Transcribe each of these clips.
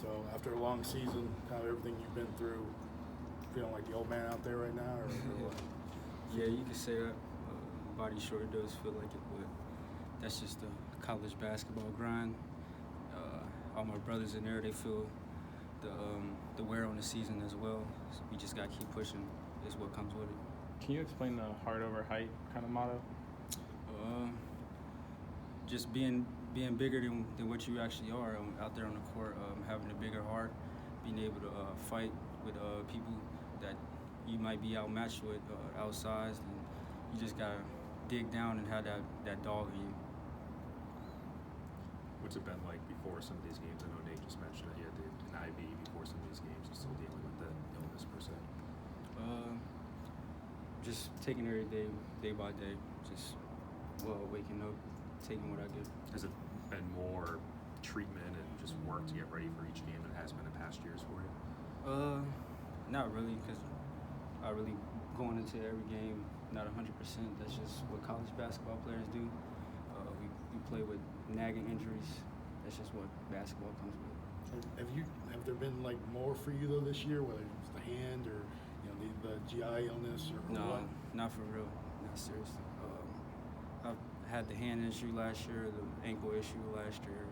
So after a long season, kind of everything you've been through, feeling like the old man out there right now, or what? Yeah, you can say that. Body sure does feel like it, but that's just the college basketball grind. All my brothers in there, they feel the wear on the season as well. So we just got to keep pushing is what comes with it. Can you explain the heart over height kind of motto? Just being bigger than what you actually are out there on the court, having a bigger heart, being able to fight with people that you might be outmatched with, outsized, and you just gotta dig down and have that dog in you. What's it been like before some of these games? I know Nate just mentioned that you had an IV before some of these games. You're still dealing with the illness per se. Just taking every day by day. Just waking up, taking what I get. Has it been more treatment and just work to get ready for each game than it has been in past years for you? Not really, because I really going into every game not 100%. That's just what college basketball players do. We play with nagging injuries. That's just what basketball comes with. Have there been like more for you though this year, whether it's the hand or the GI illness or no, what? Not for real, not seriously. I've had the hand issue last year, the ankle issue last year.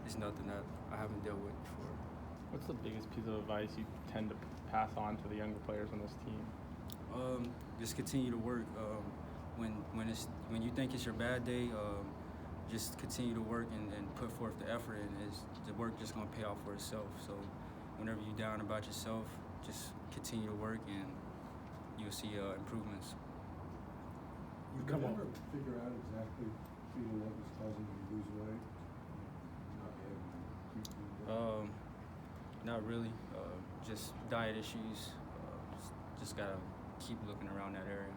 It's nothing that I haven't dealt with before. What's the biggest piece of advice you tend to pass on to the younger players on this team? Just continue to work. When you think it's your bad day, just continue to work and put forth the effort, and the work just gonna pay off for itself. So whenever you're down about yourself, just continue to work and you'll see improvements. You've Did come you on. ever figure out exactly what was causing you to lose weight? Not having to keep doing that? Not really. Just diet issues. Just gotta keep looking around that area.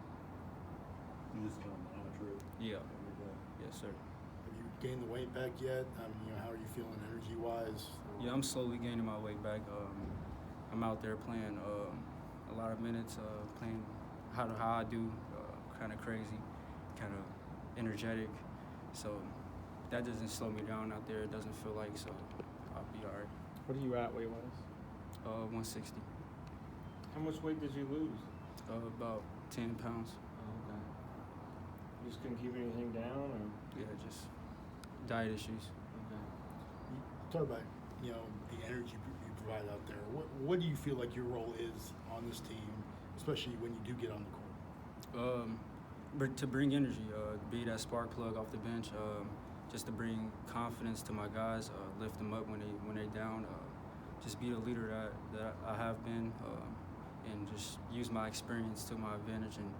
You just kind of monitor it Yeah. every day. Yes, sir. Have you gained the weight back yet? How are you feeling energy-wise? Yeah, I'm slowly gaining my weight back. I'm out there playing a lot of minutes, playing how I do, kind of crazy, kind of energetic. So that doesn't slow me down out there. It doesn't feel like, so I'll be all right. What are you at weight-wise? 160. How much weight did you lose? About 10 pounds. Oh, okay. You just couldn't keep anything down, or? Yeah, just diet issues. Okay. You talk about the energy you provide out there. What do you feel like your role is on this team, especially when you do get on the court? But to bring energy, be that spark plug off the bench, just to bring confidence to my guys, lift them up when they're down, just be the leader that I have been, and just use my experience to my advantage and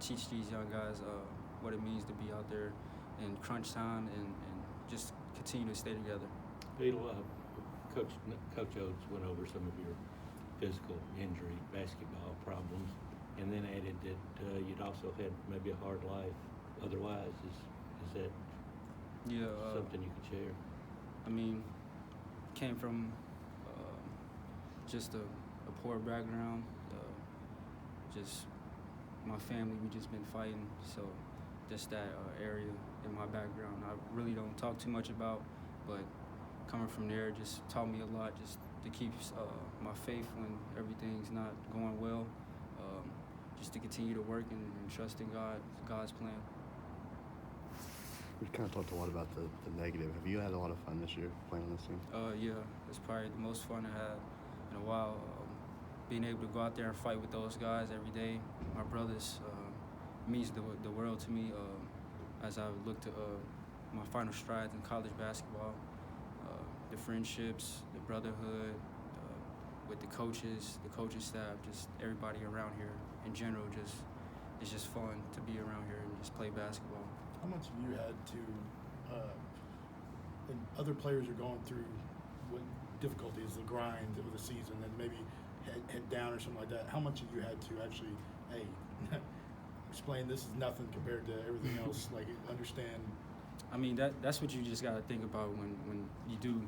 teach these young guys what it means to be out there in crunch time and just continue to stay together. Beatle, Coach Oates went over some of your physical injury, basketball problems, and then added that you'd also had maybe a hard life otherwise. Is that something you could share? I mean, came from just a poor background. Just my family, we just been fighting, so just that area in my background I really don't talk too much about, but coming from there just taught me a lot, just to keep my faith when everything's not going well, just to continue to work and trust in God's plan. We kind of talked a lot about the negative. Have you had a lot of fun this year playing on this team? Yeah, it's probably the most fun I had in a while. Being able to go out there and fight with those guys every day, my brothers, means the world to me as I look to my final strides in college basketball. The friendships, the brotherhood, with the coaches, the coaching staff, just everybody around here in general. It's just fun to be around here and just play basketball. How much have you had to, and other players are going through what difficulties, the grind of the season, and maybe head down or something like that. How much have you had to actually, explain this is nothing compared to everything else, like understand? I mean, that's what you just got to think about when you do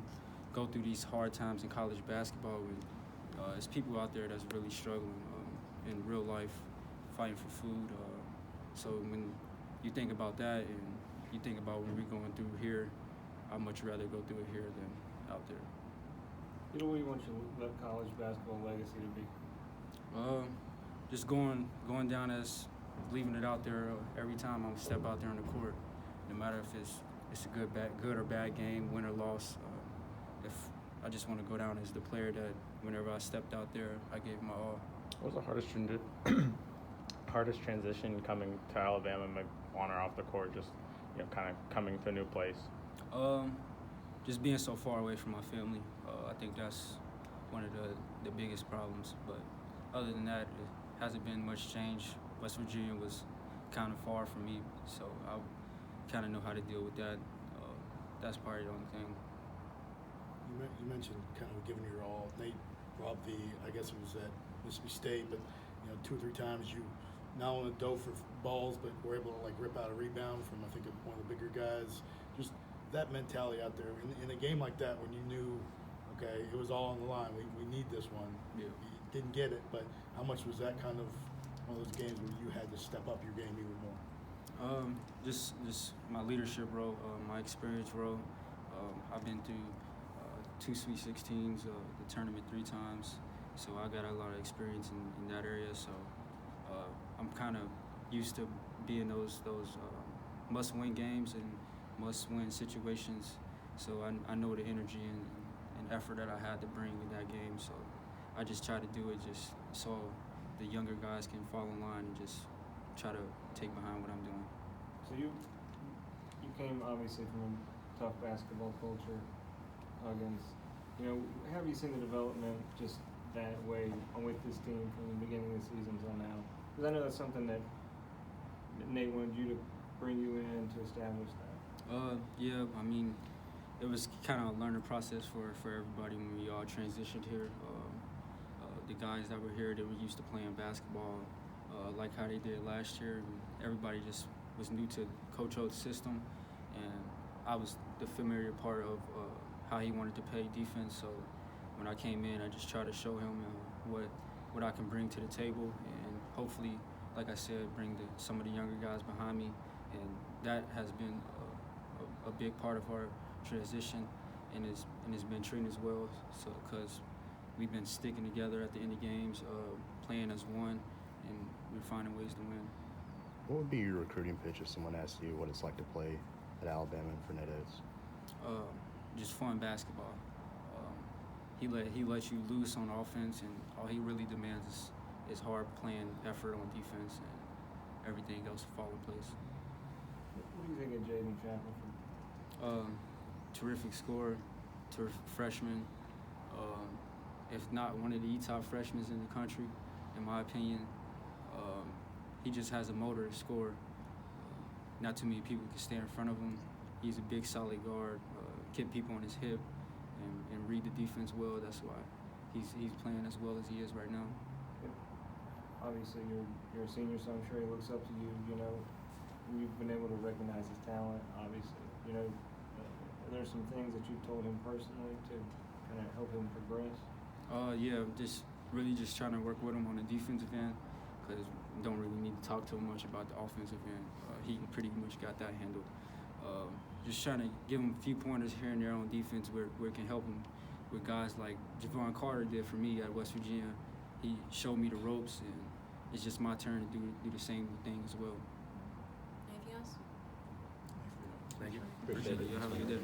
go through these hard times in college basketball. There's people out there that's really struggling in real life, fighting for food. So when you think about that and you think about when we're going through here, I'd much rather go through it here than out there. What do you want your college basketball legacy to be? Just going down as leaving it out there every time I step out there on the court, no matter if it's a good or bad game, win or loss. If I just want to go down as the player that whenever I stepped out there, I gave my all. What was the hardest transition coming to Alabama, on or off the court, just kind of coming to a new place? Just being so far away from my family. I think that's one of the biggest problems. But other than that, it hasn't been much change. West Virginia was kind of far from me, so I kind of know how to deal with that. That's probably the only thing. You mentioned kind of giving your all. Nate robbed I guess it was at Mississippi State, but 2 or 3 times you not only dove for balls, but were able to rip out a rebound from I think one of the bigger guys. Just that mentality out there in a game like that when you knew, okay, it was all on the line. We need this one. Yeah. You didn't get it, but how much was that kind of one of those games where you had to step up your game even more? Just my leadership role, my experience role. I've been through 2 Sweet 16s, the tournament 3 times, so I got a lot of experience in that area. So I'm kind of used to being those must-win games and must-win situations. So I know the energy and effort that I had to bring in that game. So I just try to do it just so the younger guys can fall in line and just try to take behind what I'm doing. So you came obviously from a tough basketball culture, Huggins. Have you seen the development just that way with this team from the beginning of the season till now? Because I know that's something that Nate wanted you to bring you in to establish that. Yeah, I mean, it was kind of a learning process for everybody when we all transitioned here. The guys that were here, they were used to playing basketball like how they did last year. Everybody just was new to Coach Oates' system, and I was the familiar part of how he wanted to play defense. So when I came in, I just tried to show him what I can bring to the table, and hopefully, like I said, bring some of the younger guys behind me, and that has been a big part of our transition, and it's been treating us well. So because we've been sticking together at the end of games, playing as one, and we're finding ways to win. What would be your recruiting pitch if someone asked you what it's like to play at Alabama and for Nate Oates? Just fun basketball. He lets you loose on offense, and all he really demands is hard playing effort on defense, and everything else will fall in place. What do you think of Jaden Chapman? Terrific scorer, terrific freshman. If not one of the top freshmen in the country, in my opinion. He just has a motor to score. Not too many people can stay in front of him. He's a big, solid guard, keep people on his hip, and read the defense well. That's why he's playing as well as he is right now. Obviously, you're a senior, so I'm sure he looks up to you. You've been able to recognize his talent. Obviously, are there some things that you've told him personally to kind of help him progress? Yeah, just trying to work with him on the defensive end, because don't really need to talk to him much about the offensive end. He pretty much got that handled. Just trying to give him a few pointers here and there on defense where it can help him with guys like Javon Carter did for me at West Virginia. He showed me the ropes, and it's just my turn to do the same thing as well. Anything else? Thank you. Appreciate it. Y'all have a good day.